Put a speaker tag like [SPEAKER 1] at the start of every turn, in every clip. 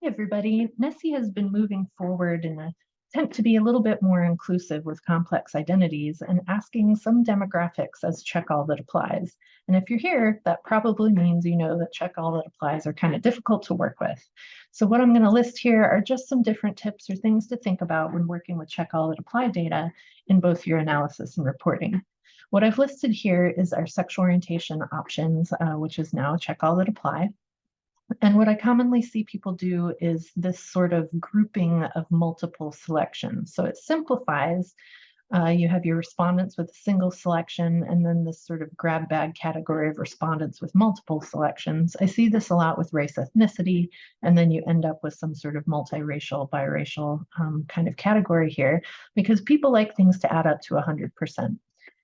[SPEAKER 1] Hey everybody, NSSE has been moving forward in an attempt to be a little bit more inclusive with complex identities and asking some demographics as check all that applies. And if you're here, that probably means you know that check all that applies are kind of difficult to work with. So what I'm going to list here are just some different tips or things to think about when working with check all that apply data in both your analysis and reporting. What I've listed here is our sexual orientation options, which is now check all that apply. And what I commonly see people do is this sort of grouping of multiple selections. So it simplifies. You have your respondents with a single selection, and then this sort of grab bag category of respondents with multiple selections. I see this a lot with race ethnicity, and then you end up with some sort of multiracial, biracial kind of category here, because people like things to add up to 100%.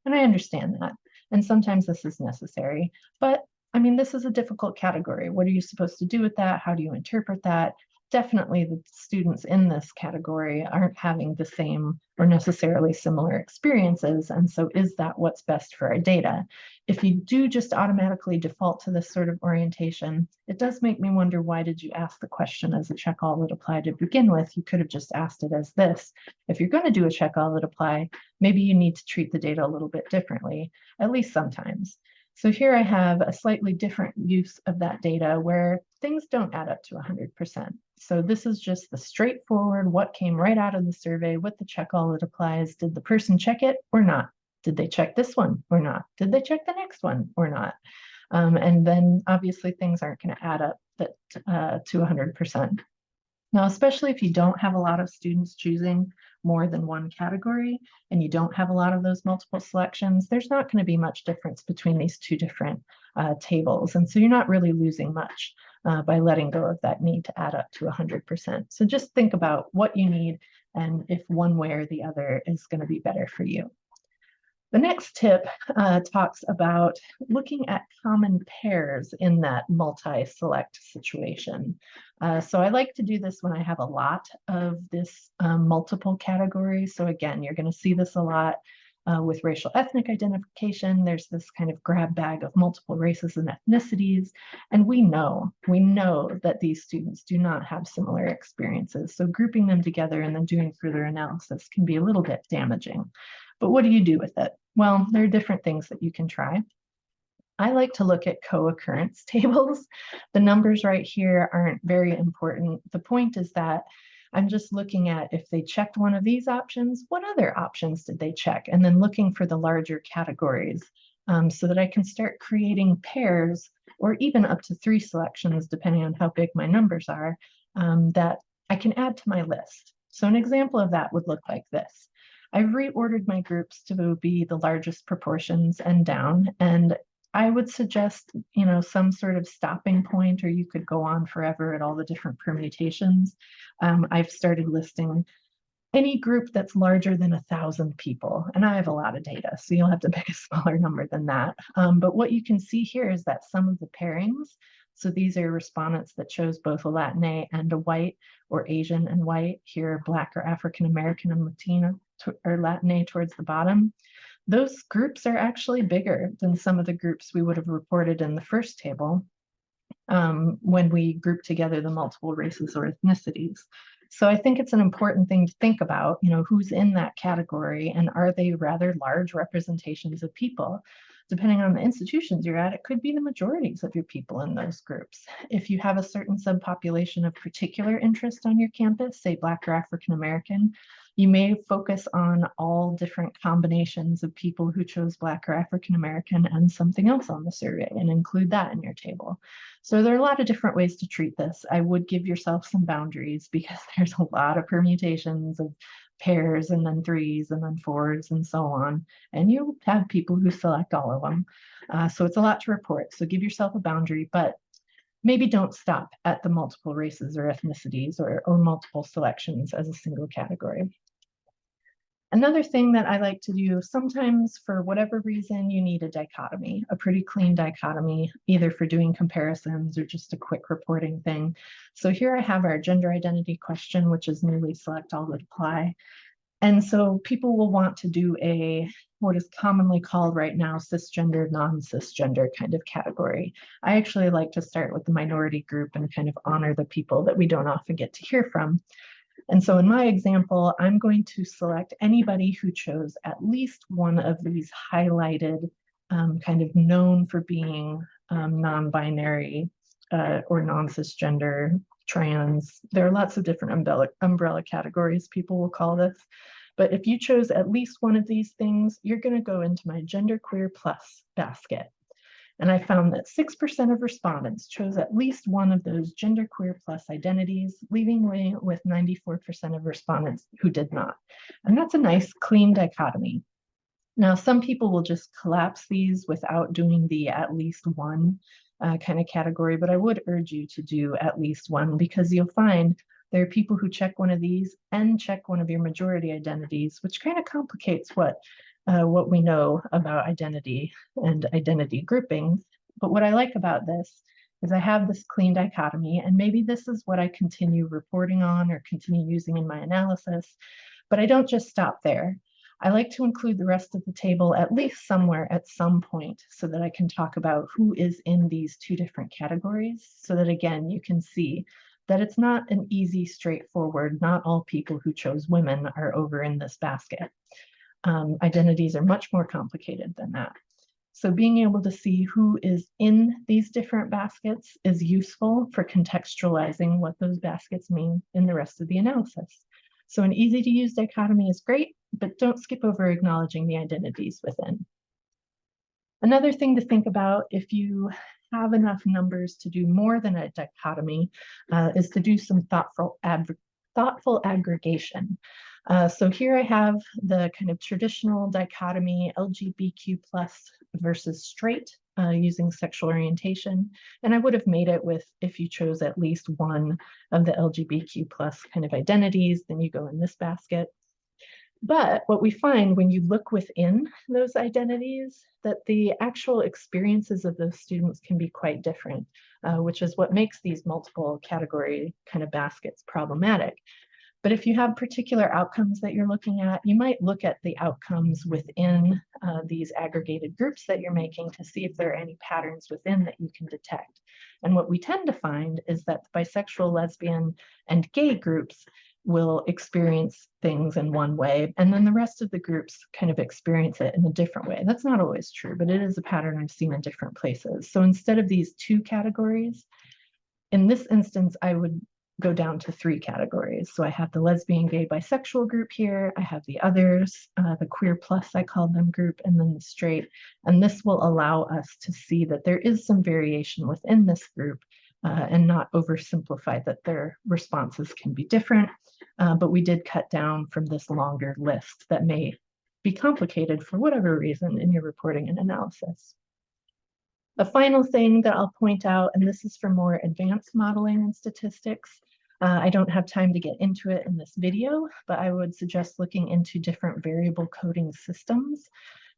[SPEAKER 1] And I understand that. And sometimes this is necessary, but I mean, this is a difficult category. What are you supposed to do with that? How do you interpret that? Definitely the students in this category aren't having the same or necessarily similar experiences. And so is that what's best for our data? If you do just automatically default to this sort of orientation, it does make me wonder, why did you ask the question as a check all that apply to begin with? You could have just asked it as this. If you're going to do a check all that apply, maybe you need to treat the data a little bit differently, at least sometimes. So here I have a slightly different use of that data where things don't add up to 100%. So this is just the straightforward, what came right out of the survey with the check all that applies. Did the person check it or not? Did they check this one or not? Did they check the next one or not? And then obviously things aren't going to add up to 100%. Now, especially if you don't have a lot of students choosing more than one category and you don't have a lot of those multiple selections, there's not going to be much difference between these two different tables. And so you're not really losing much by letting go of that need to add up to 100%. So just think about what you need and if one way or the other is going to be better for you. The next tip talks about looking at common pairs in that multi-select situation. So I like to do this when I have a lot of this multiple categories. So again, you're going to see this a lot with racial ethnic identification. There's this kind of grab bag of multiple races and ethnicities. And we know that these students do not have similar experiences. So grouping them together and then doing further analysis can be a little bit damaging. But what do you do with it? Well, there are different things that you can try. I like to look at co-occurrence tables. The numbers right here aren't very important. The point is that I'm just looking at if they checked one of these options, what other options did they check? And then looking for the larger categories so that I can start creating pairs or even up to 3 selections, depending on how big my numbers are, that I can add to my list. So an example of that would look like this. I've reordered my groups to be the largest proportions and down, and I would suggest, some sort of stopping point, or you could go on forever at all the different permutations. I've started listing any group that's larger than 1,000 people, and I have a lot of data, so you'll have to pick a smaller number than that. But what you can see here is that some of the pairings, so these are respondents that chose both a Latina and a white, or Asian and white, here Black or African American and Latino or Latina towards the bottom. Those groups are actually bigger than some of the groups we would have reported in the first table when we group together the multiple races or ethnicities. So I think it's an important thing to think about, who's in that category and are they rather large representations of people? Depending on the institutions you're at, it could be the majorities of your people in those groups. If you have a certain subpopulation of particular interest on your campus, say Black or African American, you may focus on all different combinations of people who chose Black or African American and something else on the survey and include that in your table. So there are a lot of different ways to treat this. I would give yourself some boundaries because there's a lot of permutations of pairs and then 3s and then 4s and so on. And you have people who select all of them. So it's a lot to report. So give yourself a boundary, but maybe don't stop at the multiple races or ethnicities or multiple selections as a single category. Another thing that I like to do, sometimes for whatever reason, you need a dichotomy, a pretty clean dichotomy, either for doing comparisons or just a quick reporting thing. So here I have our gender identity question, which is newly select all that apply. And so people will want to do what is commonly called right now cisgender, non-cisgender kind of category. I actually like to start with the minority group and kind of honor the people that we don't often get to hear from. And so in my example, I'm going to select anybody who chose at least one of these highlighted, kind of known for being non-binary or non-cisgender, trans. There are lots of different umbrella categories people will call this. But if you chose at least one of these things, you're going to go into my genderqueer plus basket. And I found that 6% of respondents chose at least one of those genderqueer plus identities, leaving me with 94% of respondents who did not. And that's a nice clean dichotomy. Now, some people will just collapse these without doing the at least one kind of category, but I would urge you to do at least one, because you'll find there are people who check one of these and check one of your majority identities, which kind of complicates what we know about identity and identity groupings. But what I like about this is I have this clean dichotomy, and maybe this is what I continue reporting on or continue using in my analysis, but I don't just stop there. I like to include the rest of the table at least somewhere at some point so that I can talk about who is in these two different categories, so that again, you can see that it's not an easy, straightforward, not all people who chose women are over in this basket. Identities are much more complicated than that. So being able to see who is in these different baskets is useful for contextualizing what those baskets mean in the rest of the analysis. So an easy to use dichotomy is great, but don't skip over acknowledging the identities within. Another thing to think about if you have enough numbers to do more than a dichotomy is to do some thoughtful aggregation. So here I have the kind of traditional dichotomy LGBTQ plus versus straight using sexual orientation. And I would have made it with, if you chose at least one of the LGBTQ plus kind of identities, then you go in this basket. But what we find when you look within those identities, that the actual experiences of those students can be quite different, which is what makes these multiple category kind of baskets problematic. But if you have particular outcomes that you're looking at, you might look at the outcomes within these aggregated groups that you're making to see if there are any patterns within that you can detect. And what we tend to find is that the bisexual, lesbian, and gay groups will experience things in one way, and then the rest of the groups kind of experience it in a different way. That's not always true, but it is a pattern I've seen in different places. So instead of these two categories, in this instance, I would go down to three categories. So I have the lesbian, gay, bisexual group here. I have the others, the queer plus, I call them, group, and then the straight. And this will allow us to see that there is some variation within this group and not oversimplify that their responses can be different. But we did cut down from this longer list that may be complicated for whatever reason in your reporting and analysis. A final thing that I'll point out, and this is for more advanced modeling and statistics, I don't have time to get into it in this video, but I would suggest looking into different variable coding systems.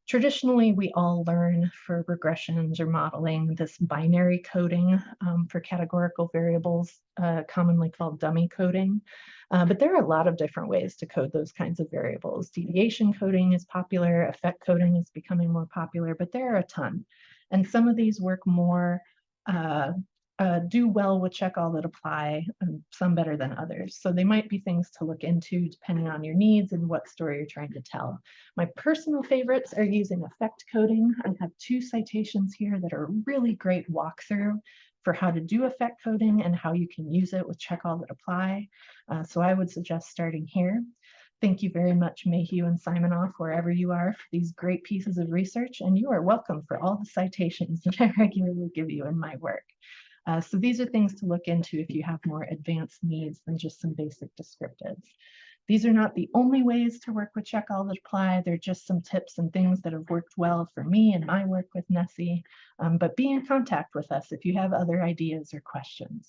[SPEAKER 1] Traditionally, we all learn for regressions or modeling this binary coding for categorical variables, commonly called dummy coding. But there are a lot of different ways to code those kinds of variables. Deviation coding is popular, effect coding is becoming more popular, but there are a ton. And some of these work more, do well with check all that apply, and some better than others. So they might be things to look into depending on your needs and what story you're trying to tell. My personal favorites are using effect coding. I have two citations here that are a really great walkthrough for how to do effect coding and how you can use it with check all that apply. So I would suggest starting here. Thank you very much, Mayhew and Simonoff, wherever you are, for these great pieces of research, and you are welcome for all the citations that I regularly give you in my work. So these are things to look into if you have more advanced needs than just some basic descriptives. These are not the only ways to work with check all that apply. They're just some tips and things that have worked well for me and my work with NSSE. But be in contact with us if you have other ideas or questions.